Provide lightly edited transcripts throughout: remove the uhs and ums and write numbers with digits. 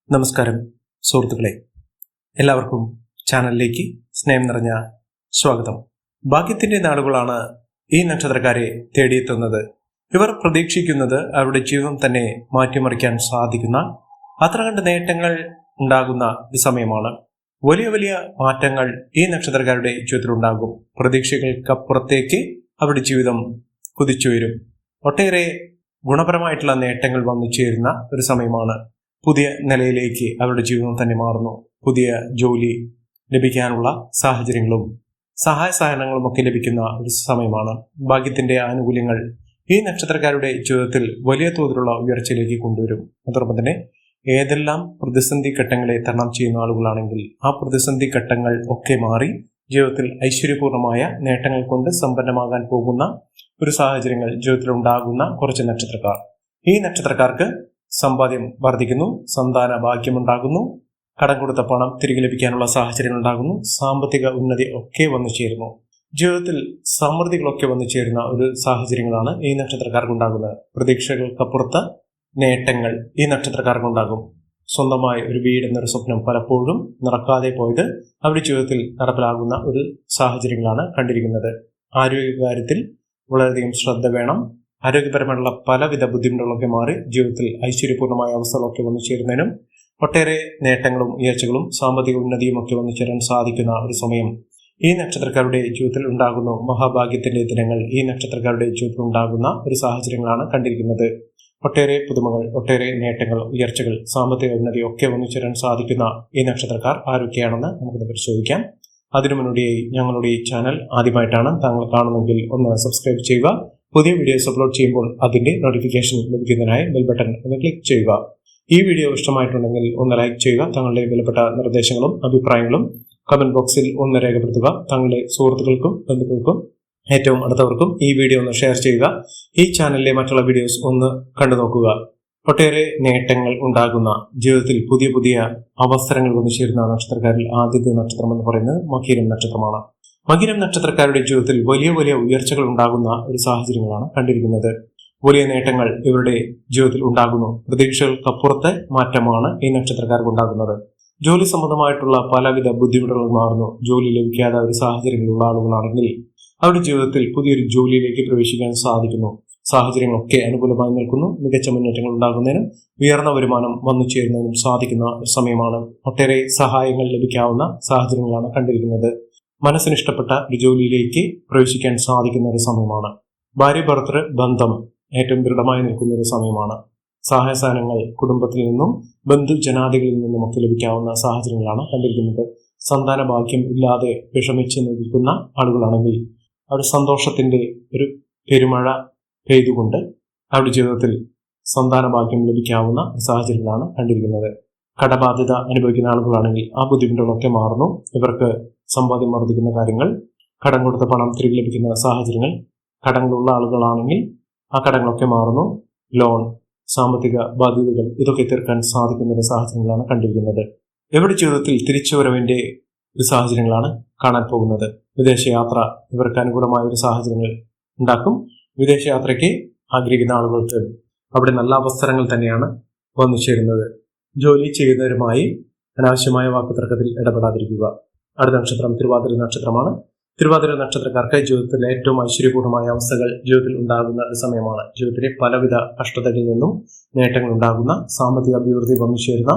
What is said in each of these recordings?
നമസ്കാരം സുഹൃത്തുക്കളെ, എല്ലാവർക്കും ചാനലിലേക്ക് സ്നേഹം നിറഞ്ഞ സ്വാഗതം. ഭാഗ്യത്തിന്റെ നാളുകളാണ് ഈ നക്ഷത്രക്കാരെ തേടിയെത്തുന്നത്. ഇവർ പ്രതീക്ഷിക്കുന്നത് അവരുടെ ജീവിതം തന്നെ മാറ്റിമറിക്കാൻ സാധിക്കുന്ന അത്ര കണ്ട് നേട്ടങ്ങൾ ഉണ്ടാകുന്ന ഒരു സമയമാണ്. വലിയ വലിയ മാറ്റങ്ങൾ ഈ നക്ഷത്രക്കാരുടെ ജീവിതത്തിലുണ്ടാകും. പ്രതീക്ഷകൾക്കപ്പുറത്തേക്ക് അവരുടെ ജീവിതം കുതിച്ചുയരും. ഒട്ടേറെ ഗുണപരമായിട്ടുള്ള നേട്ടങ്ങൾ വന്നു ചേരുന്ന ഒരു സമയമാണ്. പുതിയ നിലയിലേക്ക് അവരുടെ ജീവിതം തന്നെ മാറുന്നു. പുതിയ ജോലി ലഭിക്കാനുള്ള സാഹചര്യങ്ങളും സഹായ സഹകരണങ്ങളും ഒക്കെ ലഭിക്കുന്ന ഒരു സമയമാണ്. ഭാഗ്യത്തിന്റെ ആനുകൂല്യങ്ങൾ ഈ നക്ഷത്രക്കാരുടെ ജീവിതത്തിൽ വലിയ തോതിലുള്ള ഉയർച്ചയിലേക്ക് കൊണ്ടുവരും. അതോടൊപ്പം തന്നെ ഏതെല്ലാം പ്രതിസന്ധി ഘട്ടങ്ങളെ തരണം ചെയ്യുന്ന ആളുകളാണെങ്കിൽ ആ പ്രതിസന്ധി ഘട്ടങ്ങൾ ഒക്കെ മാറി ജീവിതത്തിൽ ഐശ്വര്യപൂർണമായ നേട്ടങ്ങൾ കൊണ്ട് സമ്പന്നമാകാൻ പോകുന്ന ഒരു സാഹചര്യങ്ങൾ ജീവിതത്തിൽ ഉണ്ടാകുന്ന കുറച്ച് നക്ഷത്രക്കാർ. ഈ നക്ഷത്രക്കാർക്ക് സമ്പാദ്യം വർദ്ധിക്കുന്നു, സന്താന ഭാഗ്യമുണ്ടാകുന്നു, കടം കൊടുത്ത പണം തിരികെ ലഭിക്കാനുള്ള സാഹചര്യങ്ങൾ ഉണ്ടാകുന്നു, സാമ്പത്തിക ഉന്നതി ഒക്കെ വന്നു ചേരുന്നു. ജീവിതത്തിൽ സമൃദ്ധികളൊക്കെ വന്നു ചേരുന്ന ഒരു സാഹചര്യങ്ങളാണ് ഈ നക്ഷത്രക്കാർക്ക് ഉണ്ടാകുന്നത്. പ്രതീക്ഷകൾക്കപ്പുറത്ത് നേട്ടങ്ങൾ ഈ നക്ഷത്രക്കാർക്കുണ്ടാകും. സ്വന്തമായ ഒരു വീട് എന്നൊരു സ്വപ്നം പലപ്പോഴും നടക്കാതെ പോയത് അവരുടെ ജീവിതത്തിൽ നടപ്പിലാകുന്ന ഒരു സാഹചര്യങ്ങളാണ് കണ്ടിരിക്കുന്നത്. ആരോഗ്യകാര്യത്തിൽ വളരെയധികം ശ്രദ്ധ വേണം. ആരോഗ്യപരമായിട്ടുള്ള പലവിധ ബുദ്ധിമുട്ടുകളൊക്കെ മാറി ജീവിതത്തിൽ ഐശ്വര്യപൂർണമായ അവസ്ഥകളൊക്കെ വന്നു ചേരുന്നതിനും ഒട്ടേറെ നേട്ടങ്ങളും ഉയർച്ചകളും സാമ്പത്തിക ഉന്നതിയും ഒക്കെ വന്നു ചേരാൻ സാധിക്കുന്ന ഒരു സമയം ഈ നക്ഷത്രക്കാരുടെ ജീവിതത്തിൽ ഉണ്ടാകുന്നു. മഹാഭാഗ്യത്തിന്റെ ദിനങ്ങൾ ഈ നക്ഷത്രക്കാരുടെ ജീവിതത്തിൽ ഉണ്ടാകുന്ന ഒരു സാഹചര്യങ്ങളാണ് കണ്ടിരിക്കുന്നത്. ഒട്ടേറെ പുതുമകൾ, ഒട്ടേറെ നേട്ടങ്ങൾ, ഉയർച്ചകൾ, സാമ്പത്തിക ഉന്നതി ഒക്കെ വന്നു ചേരാൻ സാധിക്കുന്ന ഈ നക്ഷത്രക്കാർ ആരൊക്കെയാണെന്ന് നമുക്കിത് പരിശോധിക്കാം. അതിനു മുന്നോടിയായി ഞങ്ങളുടെ ഈ ചാനൽ ആദ്യമായിട്ടാണ് താങ്കൾ കാണുന്നതെങ്കിൽ ഒന്ന് സബ്സ്ക്രൈബ് ചെയ്യുക. പുതിയ വീഡിയോസ് അപ്ലോഡ് ചെയ്യുമ്പോൾ അതിന്റെ നോട്ടിഫിക്കേഷൻ ലഭിക്കുന്നതിനായി ബെൽ ബട്ടൺ ഒന്ന് ക്ലിക്ക് ചെയ്യുക. ഈ വീഡിയോ ഇഷ്ടമായിട്ടുണ്ടെങ്കിൽ ഒന്ന് ലൈക്ക് ചെയ്യുക. തങ്ങളുടെ വിലപ്പെട്ട നിർദ്ദേശങ്ങളും അഭിപ്രായങ്ങളും കമന്റ് ബോക്സിൽ ഒന്ന് രേഖപ്പെടുത്തുക. തങ്ങളുടെ സുഹൃത്തുക്കൾക്കും ബന്ധുക്കൾക്കും ഏറ്റവും അടുത്തവർക്കും ഈ വീഡിയോ ഒന്ന് ഷെയർ ചെയ്യുക. ഈ ചാനലിലെ മറ്റുള്ള വീഡിയോസ് ഒന്ന് കണ്ടു നോക്കുക. ഒട്ടേറെ നേട്ടങ്ങൾ ഉണ്ടാകുന്ന ജീവിതത്തിൽ പുതിയ പുതിയ അവസരങ്ങൾ വന്നു ചേരുന്ന നക്ഷത്രക്കാരിൽ ആദ്യത്തെ നക്ഷത്രം എന്ന് പറയുന്നത് മകീരം നക്ഷത്രമാണ്. മകീരം നക്ഷത്രക്കാരുടെ ജീവിതത്തിൽ വലിയ വലിയ ഉയർച്ചകൾ ഉണ്ടാകുന്ന ഒരു സാഹചര്യങ്ങളാണ് കണ്ടിരിക്കുന്നത്. വലിയ നേട്ടങ്ങൾ ഇവരുടെ ജീവിതത്തിൽ ഉണ്ടാകുന്നു. പ്രതീക്ഷകൾക്കപ്പുറത്തെ മാറ്റമാണ് ഈ നക്ഷത്രക്കാർക്ക് ഉണ്ടാകുന്നത്. ജോലി സംബന്ധമായിട്ടുള്ള പലവിധ ബുദ്ധിമുട്ടുകൾ മാറുന്നു. ജോലി ലഭിക്കാത്ത ഒരു സാഹചര്യങ്ങളുള്ള ആളുകളാണെങ്കിൽ അവരുടെ ജീവിതത്തിൽ പുതിയൊരു ജോലിയിലേക്ക് പ്രവേശിക്കാൻ സാധിക്കുന്നു. സാഹചര്യങ്ങളൊക്കെ അനുകൂലമായി നിൽക്കുന്നു. മികച്ച മുന്നേറ്റങ്ങൾ ഉണ്ടാകുന്നതിനും ഉയർന്ന വരുമാനം വന്നു ചേരുന്നതിനും സാധിക്കുന്ന സമയമാണ്. ഒട്ടേറെ സഹായങ്ങൾ ലഭിക്കാവുന്ന സാഹചര്യങ്ങളാണ് കണ്ടിരിക്കുന്നത്. മനസ്സിനിഷ്ടപ്പെട്ട ഒരു ജോലിയിലേക്ക് പ്രവേശിക്കാൻ സാധിക്കുന്ന ഒരു സമയമാണ്. ഭാര്യ ഭർത്തൃ ബന്ധം ഏറ്റവും ദൃഢമായി നിൽക്കുന്ന ഒരു സമയമാണ്. സഹായ സഹനങ്ങൾ കുടുംബത്തിൽ നിന്നും ബന്ധുജനാദികളിൽ നിന്നും ഒക്കെ ലഭിക്കാവുന്ന സാഹചര്യങ്ങളാണ് കണ്ടിരിക്കുന്നത്. സന്താന ഭാഗ്യം ഇല്ലാതെ വിഷമിച്ച് നിൽക്കുന്ന ആളുകളാണെങ്കിൽ അവരുടെ സന്തോഷത്തിന്റെ ഒരു പെരുമഴ പെയ്തുകൊണ്ട് അവരുടെ ജീവിതത്തിൽ സന്താന ഭാഗ്യം ലഭിക്കാവുന്ന സാഹചര്യങ്ങളാണ് കണ്ടിരിക്കുന്നത്. കടബാധ്യത അനുഭവിക്കുന്ന ആളുകളാണെങ്കിൽ ആ ബുദ്ധിമുട്ടുകളൊക്കെ മാറുന്നു. ഇവർക്ക് സമ്പാദ്യം വർദ്ധിക്കുന്ന കാര്യങ്ങൾ, കടം കൊടുത്ത പണം തിരികെ ലഭിക്കുന്ന സാഹചര്യങ്ങൾ, കടങ്ങളുള്ള ആളുകളാണെങ്കിൽ ആ കടങ്ങളൊക്കെ മാറുന്നു. ലോൺ, സാമ്പത്തിക ബാധ്യതകൾ ഇതൊക്കെ തീർക്കാൻ സാധിക്കുന്ന സാഹചര്യങ്ങളാണ് കണ്ടിരിക്കുന്നത്. ഇവരുടെ ജീവിതത്തിൽ തിരിച്ചുവരവിന്റെ ഒരു സാഹചര്യങ്ങളാണ് കാണാൻ പോകുന്നത്. വിദേശയാത്ര ഇവർക്ക് അനുകൂലമായ ഒരു സാഹചര്യങ്ങൾ ഉണ്ടാക്കും. വിദേശയാത്രയ്ക്ക് ആഗ്രഹിക്കുന്ന ആളുകൾക്ക് അവിടെ നല്ല അവസരങ്ങൾ തന്നെയാണ് വന്നു ചേരുന്നത്. ജോലി ചെയ്യുന്നവരുമായി അനാവശ്യമായ വാക്കുതർക്കത്തിൽ ഇടപെടാതിരിക്കുക. അടുത്ത നക്ഷത്രം തിരുവാതിര നക്ഷത്രമാണ്. തിരുവാതിര നക്ഷത്രക്കാർക്ക് ജീവിതത്തിൽ ഏറ്റവും ഐശ്വര്യപൂർണമായ അവസ്ഥകൾ ജീവിതത്തിൽ ഉണ്ടാകുന്ന ഒരു സമയമാണ്. ജീവിതത്തിലെ പലവിധ കഷ്ടതകളിൽ നിന്നും നേട്ടങ്ങൾ ഉണ്ടാകുന്ന, സാമ്പത്തിക അഭിവൃദ്ധി വന്നു ചേരുന്ന,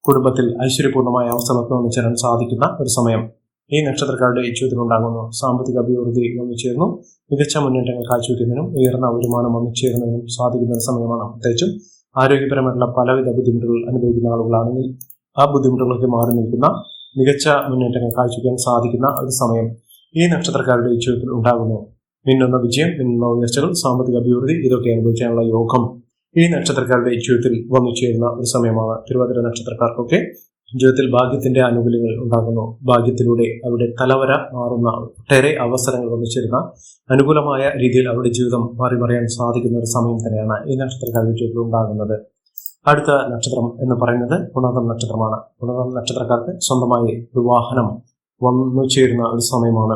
കുടുംബത്തിൽ ഐശ്വര്യപൂർണമായ അവസ്ഥകളൊക്കെ വന്നു ചേരാൻ സാധിക്കുന്ന ഒരു സമയം ഈ നക്ഷത്രക്കാരുടെ ജീവിതത്തിൽ ഉണ്ടാകുന്നു. സാമ്പത്തിക അഭിവൃദ്ധി വന്നു ചേർന്നു, മികച്ച മുന്നേറ്റങ്ങൾ കാഴ്ചവെക്കുന്നതിനും ഉയർന്ന വരുമാനം വന്നു ചേരുന്നതിനും സാധിക്കുന്ന ഒരു സമയമാണ്. പ്രത്യേകിച്ചും ആരോഗ്യപരമായിട്ടുള്ള പലവിധ ബുദ്ധിമുട്ടുകൾ അനുഭവിക്കുന്ന ആളുകളാണെങ്കിൽ ആ ബുദ്ധിമുട്ടുകളൊക്കെ മാറി നിൽക്കുന്ന മികച്ച മുന്നേറ്റങ്ങൾ കാഴ്ചവെക്കാൻ സാധിക്കുന്ന ഒരു സമയം ഈ നക്ഷത്രക്കാരുടെ ജീവിതത്തിൽ ഉണ്ടാകുന്നു. മിന്നുന്ന വിജയം, മിന്നുന്ന ഉയർച്ചകൾ, സാമ്പത്തിക അഭിവൃദ്ധി ഇതൊക്കെ അനുഭവിക്കാനുള്ള യോഗം ഈ നക്ഷത്രക്കാരുടെ ജീവിതത്തിൽ വന്നു ചേരുന്ന ഒരു സമയമാണ്. തിരുവാതിര നക്ഷത്രക്കാർക്കൊക്കെ ജീവിതത്തിൽ ഭാഗ്യത്തിന്റെ ആനുകൂല്യങ്ങൾ ഉണ്ടാകുന്നു. ഭാഗ്യത്തിലൂടെ അവരുടെ തലവര മാറുന്ന ഒട്ടേറെ അവസരങ്ങൾ വന്നു ചേരുന്ന അനുകൂലമായ രീതിയിൽ അവരുടെ ജീവിതം മാറിമറിയാൻ സാധിക്കുന്ന ഒരു സമയം തന്നെയാണ് ഈ നക്ഷത്രക്കാരുടെ ജീവിതത്തിൽ ഉണ്ടാകുന്നത്. അടുത്ത നക്ഷത്രം എന്ന് പറയുന്നത് പുണർദം നക്ഷത്രമാണ്. പുണർദം നക്ഷത്രക്കാർക്ക് സ്വന്തമായി ഒരു വാഹനം വന്നു ചേരുന്ന ഒരു സമയമാണ്.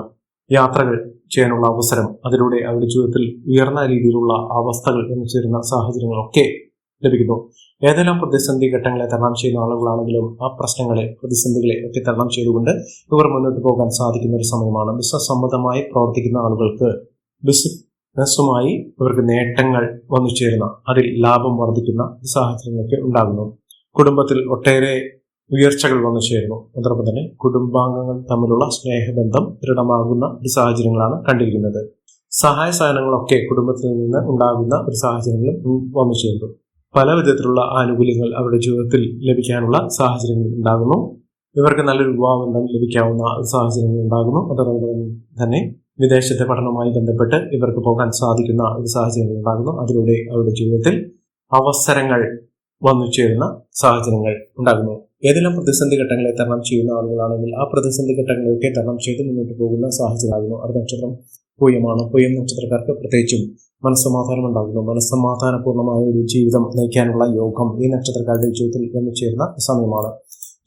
യാത്രകൾ ചെയ്യാനുള്ള അവസരം, അതിലൂടെ അവരുടെ ജീവിതത്തിൽ ഉയർന്ന രീതിയിലുള്ള അവസ്ഥകൾ വന്നു ചേരുന്ന സാഹചര്യങ്ങളൊക്കെ ലഭിക്കുന്നു. ഏതെല്ലാം പ്രതിസന്ധി ഘട്ടങ്ങളെ തരണം ചെയ്യുന്ന ആളുകളാണെങ്കിലും ആ പ്രശ്നങ്ങളെ, പ്രതിസന്ധികളെ ഒക്കെ തരണം ചെയ്തുകൊണ്ട് ഇവർ മുന്നോട്ട് പോകാൻ സാധിക്കുന്ന ഒരു സമയമാണ്. ബിസിനസ് സംബന്ധമായി പ്രവർത്തിക്കുന്ന ആളുകൾക്ക് ബിസിനസ്സുമായി ഇവർക്ക് നേട്ടങ്ങൾ വന്നു ചേരുന്ന, അതിൽ ലാഭം വർദ്ധിക്കുന്ന സാഹചര്യങ്ങളൊക്കെ ഉണ്ടാകുന്നു. കുടുംബത്തിൽ ഒട്ടേറെ ഉയർച്ചകൾ വന്നു ചേരുന്നു. അതോടൊപ്പം തന്നെ കുടുംബാംഗങ്ങൾ തമ്മിലുള്ള സ്നേഹബന്ധം ദൃഢമാകുന്ന ഒരു സാഹചര്യങ്ങളാണ് കണ്ടിരിക്കുന്നത്. സഹായ സഹനങ്ങളൊക്കെ കുടുംബത്തിൽ നിന്ന് ഉണ്ടാകുന്ന ഒരു സാഹചര്യങ്ങളും വന്നു ചേരുന്നു. പല വിധത്തിലുള്ള ആനുകൂല്യങ്ങൾ അവരുടെ ജീവിതത്തിൽ ലഭിക്കാനുള്ള സാഹചര്യങ്ങൾ ഉണ്ടാകുന്നു. ഇവർക്ക് നല്ലൊരു വിവാഹബന്ധം ലഭിക്കാവുന്ന സാഹചര്യങ്ങൾ ഉണ്ടാകുന്നു. അതോടൊപ്പം തന്നെ വിദേശത്തെ പഠനവുമായി ബന്ധപ്പെട്ട് ഇവർക്ക് പോകാൻ സാധിക്കുന്ന ഒരു സാഹചര്യങ്ങൾ ഉണ്ടാകുന്നു. അതിലൂടെ അവരുടെ ജീവിതത്തിൽ അവസരങ്ങൾ വന്നു ചേരുന്ന സാഹചര്യങ്ങൾ ഉണ്ടാകുന്നു. ഏതെല്ലാം പ്രതിസന്ധി ഘട്ടങ്ങളെ തരണം ചെയ്യുന്ന ആളുകളാണെങ്കിൽ ആ പ്രതിസന്ധി ഘട്ടങ്ങളെയൊക്കെ തരണം ചെയ്ത് മുന്നോട്ട് പോകുന്ന സാഹചര്യമാകുന്നു. അടുത്ത നക്ഷത്രം പൂയമാണ്. പൂയം നക്ഷത്രക്കാർക്ക് പ്രത്യേകിച്ചും മനസ്സമാധാനം ഉണ്ടാകുന്നു. മനസ്സമാധാനപൂർണമായ ഒരു ജീവിതം നയിക്കാനുള്ള യോഗം ഈ നക്ഷത്രക്കാരുടെ ജീവിതത്തിൽ വന്നു ചേരുന്ന സമയമാണ്.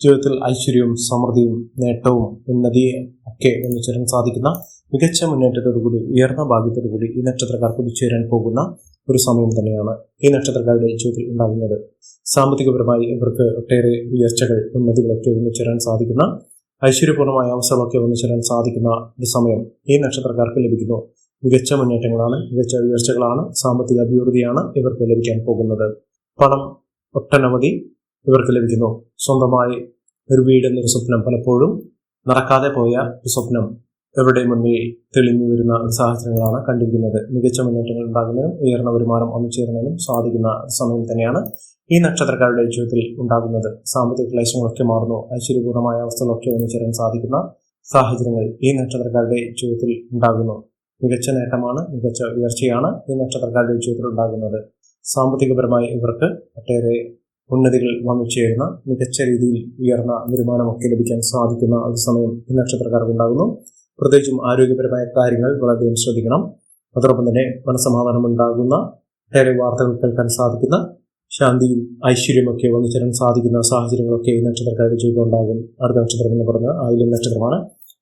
ജീവിതത്തിൽ ഐശ്വര്യവും സമൃദ്ധിയും നേട്ടവും ഉന്നതിയും ഒക്കെ വന്നു ചേരാൻ സാധിക്കുന്ന മികച്ച മുന്നേറ്റത്തോടുകൂടി, ഉയർന്ന ഭാഗ്യത്തോടുകൂടി ഈ നക്ഷത്രക്കാർക്ക് ഒത്തുചേരാൻ പോകുന്ന ഒരു സമയം തന്നെയാണ് ഈ നക്ഷത്രക്കാരുടെ ജീവിതത്തിൽ ഉണ്ടാകുന്നത്. സാമ്പത്തികപരമായി ഇവർക്ക് ഒട്ടേറെ ഉയർച്ചകൾ, ഉന്നതികളൊക്കെ വന്നു ചേരാൻ സാധിക്കുന്ന, ഐശ്വര്യപൂർണമായ അവസ്ഥകളൊക്കെ വന്നു ചേരാൻ സാധിക്കുന്ന ഒരു സമയം ഈ നക്ഷത്രക്കാർക്ക് ലഭിക്കുന്നു. മികച്ച മുന്നേറ്റങ്ങളാണ്, മികച്ച ഉയർച്ചകളാണ്, സാമ്പത്തിക അഭിവൃദ്ധിയാണ് ഇവർക്ക് ലഭിക്കാൻ പോകുന്നത്. പണം ഒട്ടനവധി ഇവർക്ക് ലഭിക്കുന്നു. സ്വന്തമായി ഒരു വീട് എന്നൊരു സ്വപ്നം, പലപ്പോഴും നടക്കാതെ പോയ ഒരു സ്വപ്നം ഇവരുടെ മുന്നിൽ തെളിഞ്ഞു വരുന്ന സാഹചര്യങ്ങളാണ് കണ്ടിരിക്കുന്നത്. മികച്ച മുന്നേറ്റങ്ങൾ ഉണ്ടാകുന്നതിനും ഉയർന്ന വരുമാനം ഒന്നുചേരുന്നതിനും സാധിക്കുന്ന സമയം തന്നെയാണ് ഈ നക്ഷത്രക്കാരുടെ ജീവിതത്തിൽ ഉണ്ടാകുന്നത്. സാമ്പത്തിക ക്ലേശങ്ങളൊക്കെ മാറുന്നു. ഐശ്വര്യപൂർണമായ അവസ്ഥകളൊക്കെ ഒന്നുചേരാൻ സാധിക്കുന്ന സാഹചര്യങ്ങൾ ഈ നക്ഷത്രക്കാരുടെ ജീവിതത്തിൽ ഉണ്ടാകുന്നു. മികച്ച നേട്ടമാണ്, മികച്ച ഉയർച്ചയാണ് ഈ നക്ഷത്രക്കാരുടെ ജീവിതത്തിൽ ഉണ്ടാകുന്നത്. സാമ്പത്തികപരമായി ഇവർക്ക് ഒട്ടേറെ ഉന്നതികൾ വന്നു ചേരുന്ന, മികച്ച രീതിയിൽ ഉയർന്ന വരുമാനമൊക്കെ ലഭിക്കാൻ സാധിക്കുന്ന ഒരു സമയം ഈ നക്ഷത്രക്കാർക്ക് ഉണ്ടാകുന്നു. പ്രത്യേകിച്ചും ആരോഗ്യപരമായ കാര്യങ്ങൾ വളരെയധികം ശ്രദ്ധിക്കണം. അതോടൊപ്പം തന്നെ മനസ്സമാധാനം ഉണ്ടാകുന്ന, ഒട്ടേറെ വാർത്തകൾ കേൾക്കാൻ സാധിക്കുന്ന, ശാന്തിയും ഐശ്വര്യമൊക്കെ വന്നു ചേരാൻ സാധിക്കുന്ന സാഹചര്യങ്ങളൊക്കെ ഈ നക്ഷത്രക്കാരുടെ ജീവിതം ഉണ്ടാകും. അടുത്ത നക്ഷത്രം എന്ന് പറഞ്ഞാൽ ആയില്യം നക്ഷത്രമാണ്.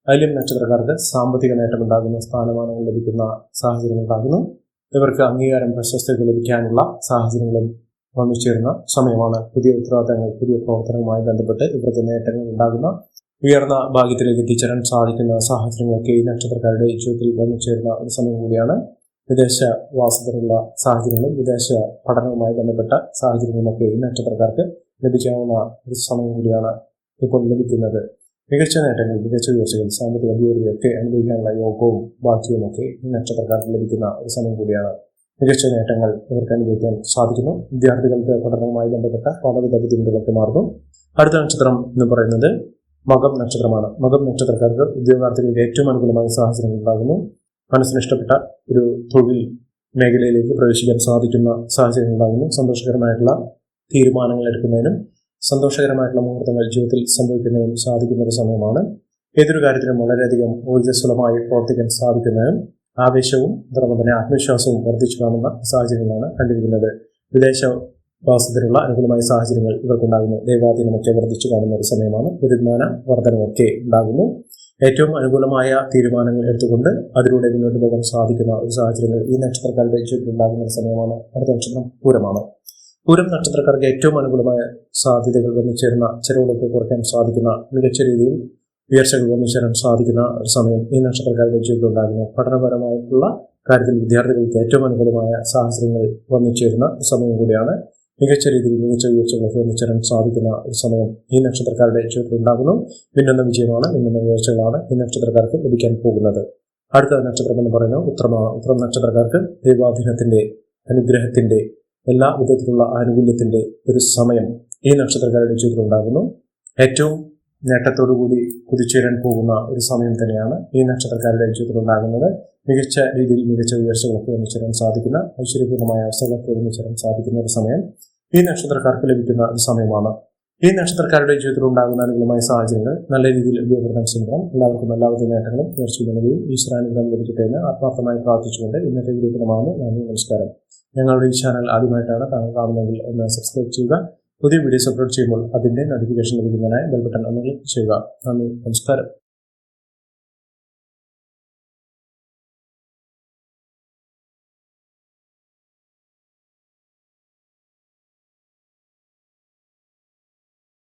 ആയില്യം നക്ഷത്രക്കാർക്ക് സാമ്പത്തിക നേട്ടം ഉണ്ടാകുന്ന, സ്ഥാനമാനങ്ങൾ ലഭിക്കുന്ന സാഹചര്യങ്ങൾ ഉണ്ടാകുന്നു. ഇവർക്ക് അംഗീകാരം, പ്രശസ്തി ലഭിക്കാനുള്ള സാഹചര്യങ്ങളും വന്നു ചേരുന്ന സമയമാണ്. പുതിയ ഉത്തരവാദിത്തങ്ങൾ, പുതിയ പ്രവർത്തനവുമായി ബന്ധപ്പെട്ട് ഇവർക്ക് നേട്ടങ്ങൾ ഉണ്ടാകുന്ന, ഉയർന്ന ഭാഗ്യത്തിലേക്ക് എത്തിച്ചേരാൻ സാധിക്കുന്ന സാഹചര്യങ്ങളൊക്കെ ഈ നക്ഷത്രക്കാരുടെ ജീവിതത്തിൽ വന്നു ചേരുന്ന ഒരു സമയം കൂടിയാണ്. വിദേശവാസത്തിനുള്ള സാഹചര്യങ്ങളും വിദേശ പഠനവുമായി ബന്ധപ്പെട്ട സാഹചര്യങ്ങളുമൊക്കെ ഈ നക്ഷത്രക്കാർക്ക് ലഭിക്കാവുന്ന ഒരു സമയം കൂടിയാണ് ഇപ്പോൾ ലഭിക്കുന്നത്. മികച്ച നേട്ടങ്ങൾ, മികച്ച ഉയർച്ചകൾ, സാമ്പത്തിക അഭിവൃദ്ധിയൊക്കെ അനുഭവിക്കാനുള്ള യോഗവും ഭാഗ്യവും ഒക്കെ ഈ നക്ഷത്രക്കാർക്ക് ലഭിക്കുന്ന ഒരു സമയം കൂടിയാണ്. മികച്ച നേട്ടങ്ങൾ ഇവർക്ക് അനുഭവിക്കാൻ സാധിക്കുന്നു. വിദ്യാർത്ഥികൾക്ക് പഠനവുമായി ബന്ധപ്പെട്ട പലവിധ ബുദ്ധിമുട്ടുകളൊക്കെ മാറുന്നു. അടുത്ത നക്ഷത്രം എന്ന് പറയുന്നത് മകം നക്ഷത്രമാണ്. മകം നക്ഷത്രക്കാർക്ക് ഉദ്യോഗാർത്ഥികൾക്ക് ഏറ്റവും അനുകൂലമായ സാഹചര്യങ്ങൾ ഉണ്ടാകുന്നു. മനസ്സിന് ഇഷ്ടപ്പെട്ട ഒരു തൊഴിൽ മേഖലയിലേക്ക് പ്രവേശിക്കാൻ സാധിക്കുന്ന സാഹചര്യങ്ങൾ ഉണ്ടാകുന്നു. സന്തോഷകരമായിട്ടുള്ള തീരുമാനങ്ങൾ എടുക്കുന്നതിനും സന്തോഷകരമായിട്ടുള്ള മുഹൂർത്തങ്ങൾ ജീവിതത്തിൽ സംഭവിക്കുന്നതിനും സാധിക്കുന്ന ഒരു സമയമാണ്. ഏതൊരു കാര്യത്തിനും വളരെയധികം ഊർജ്ജസ്വലമായി പ്രവർത്തിക്കാൻ സാധിക്കുന്നതിനും ആവേശവും അതോടൊപ്പം തന്നെ ആത്മവിശ്വാസവും വർദ്ധിച്ചു കാണുന്ന സാഹചര്യങ്ങളാണ് കണ്ടിരിക്കുന്നത്. വിദേശവാസത്തിനുള്ള അനുകൂലമായ സാഹചര്യങ്ങൾ ഇവർക്കുണ്ടാകുന്നു. ദൈവാധീനമൊക്കെ വർദ്ധിച്ചു കാണുന്ന ഒരു സമയമാണ്. വരുമാന വർധനമൊക്കെ ഉണ്ടാകുന്നു. ഏറ്റവും അനുകൂലമായ തീരുമാനങ്ങൾ എടുത്തുകൊണ്ട് അതിലൂടെ മുന്നോട്ട് പോകാൻ സാധിക്കുന്ന ഒരു സാഹചര്യങ്ങൾ ഈ നക്ഷത്രക്കാരുടെ ജീവിതത്തിൽ ഉണ്ടാകുന്ന ഒരു സമയമാണ്. അടുത്ത നക്ഷത്രം പൂരമാണ്. പൂരം നക്ഷത്രക്കാർക്ക് ഏറ്റവും അനുകൂലമായ സാധ്യതകൾ വന്നു ചേരുന്ന, ചെലവുകളൊക്കെ കുറയ്ക്കാൻ സാധിക്കുന്ന, മികച്ച രീതിയിൽ ഉയർച്ചകൾ വന്നു ചേരാൻ സാധിക്കുന്ന ഒരു സമയം ഈ നക്ഷത്രക്കാരുടെ ജീവിതത്തിൽ ഉണ്ടാകുന്നു. പഠനപരമായിട്ടുള്ള കാര്യത്തിൽ വിദ്യാർത്ഥികൾക്ക് ഏറ്റവും അനുകൂലമായ സാഹചര്യങ്ങൾ വന്നു ചേരുന്ന സമയം കൂടിയാണ്. മികച്ച രീതിയിൽ മികച്ച ഉയർച്ചകളൊക്കെ വന്നു ചേരാൻ സാധിക്കുന്ന ഒരു സമയം ഈ നക്ഷത്രക്കാരുടെ ജീവിതത്തിൽ ഉണ്ടാകുന്നു. മിന്നുന്ന വിജയമാണ്, മിന്നുന്ന ഉയർച്ചകളാണ് ഈ നക്ഷത്രക്കാർക്ക് ലഭിക്കാൻ പോകുന്നത്. അടുത്ത നക്ഷത്രം എന്ന് പറയുന്നത് ഉത്രമാണ്. ഉത്രം നക്ഷത്രക്കാർക്ക് ദൈവാധീനത്തിന്റെ, അനുഗ്രഹത്തിന്റെ, എല്ലാ വിധത്തിലുള്ള ആനുകൂല്യത്തിന്റെ ഒരു സമയം ഈ നക്ഷത്രക്കാരുടെ ജീവിതത്തിൽ ഉണ്ടാകുന്നു. ഏറ്റവും നേട്ടത്തോടുകൂടി കുതിച്ചുയരാൻ പോകുന്ന ഒരു സമയം തന്നെയാണ് ഈ നക്ഷത്രക്കാരുടെ ജീവിതത്തിൽ ഉണ്ടാകുന്നത്. മികച്ച രീതിയിൽ മികച്ച ഉയർച്ചകളൊക്കെ വന്നു ചേരാൻ സാധിക്കുന്ന, ഐശ്വര്യപൂർണ്ണമായ അവസ്ഥകളൊക്കെ വന്നു ചേരാൻ സാധിക്കുന്ന ഒരു സമയം ഈ നക്ഷത്രക്കാർക്ക് ലഭിക്കുന്ന ഒരു സമയമാണ്. ഈ നക്ഷത്രക്കാരുടെ ജീവിതത്തിൽ ഉണ്ടാകുന്ന അനുകൂലമായ സാഹചര്യങ്ങൾ നല്ല രീതിയിൽ ഉപയോഗപ്പെടുത്താൻ ശ്രമിക്കണം. എല്ലാവർക്കും എല്ലാവിധ നേട്ടങ്ങളും ഉയർച്ചയും ഈശ്വരാനുഗ്രഹം ലഭിക്കട്ടെ എന്ന് ആത്മാർത്ഥമായി പ്രാർത്ഥിച്ചുകൊണ്ട് ഇന്നത്തെ വീഡിയോമാണ്. നന്ദി, നമസ്കാരം. ഞങ്ങളുടെ ഈ ചാനൽ ആദ്യമായിട്ടാണ് താങ്കൾ കാണുന്നതെങ്കിൽ ഒന്ന് സബ്സ്ക്രൈബ് ചെയ്യുക. പുതിയ വീഡിയോസ് അപ്ലോഡ് ചെയ്യുമ്പോൾ അതിന്റെ നോട്ടിഫിക്കേഷൻ ലഭിക്കുന്നതിനായി ബെൽ ബട്ടൺ ഒന്ന് ക്ലിക്ക് ചെയ്യുക. നന്ദി, നമസ്കാരം.